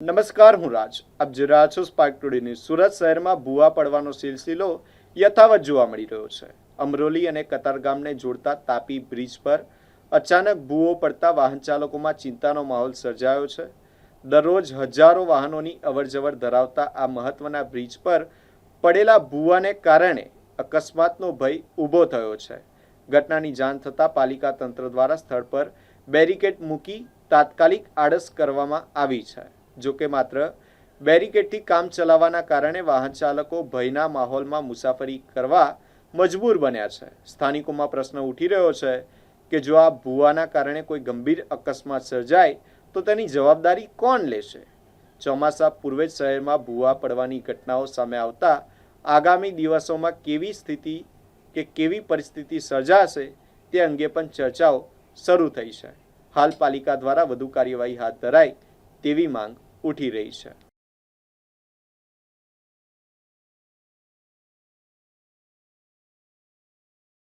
નમસ્કાર, હું રાજ. આપ જોઈ રહ્યા છો સ્પાર્ક ટુડે ન્યૂઝ. સુરત શહેરમાં ભૂવા પડવાનો સિલસિલો યથાવત જોવા મળી રહ્યો છે. અમરોલી અને કતારગામને જોડતા તાપી બ્રિજ પર અચાનક ભૂવો પડતા વાહન ચાલકોમાં ચિંતાનો માહોલ સર્જાયો છે. દરરોજ હજારો વાહનોની અવરજવર ધરાવતા આ મહત્વના બ્રિજ પર પડેલા ભૂવાને કારણે અકસ્માતનો ભય ઊભો થયો છે. ઘટનાની જાણ થતાં પાલિકા તંત્ર દ્વારા સ્થળ પર બેરિકેડ મૂકી તાત્કાલિક આડસ કરવામાં આવી છે. જોકે માત્ર બેરિકેડથી કામ ચલાવવાના કારણે વાહન ચાલકો ભયના માહોલમાં મુસાફરી કરવા મજબૂર બન્યા છે. સ્થાનિકોમાં પ્રશ્ન ઉઠી રહ્યો છે કે જો આ ભૂવાના કારણે કોઈ ગંભીર અકસ્માત સર્જાય તો તેની જવાબદારી કોણ લેશે? ચોમાસા પૂર્વે જ શહેરમાં ભૂવા પડવાની ઘટનાઓ સામે આવતા આગામી દિવસોમાં કેવી સ્થિતિ કે કેવી પરિસ્થિતિ સર્જાશે તે અંગે પણ ચર્ચાઓ શરૂ થઈ છે. હાલ પાલિકા દ્વારા વધુ કાર્યવાહી હાથ ધરાય તેવી માંગ ઉઠી રહી છે.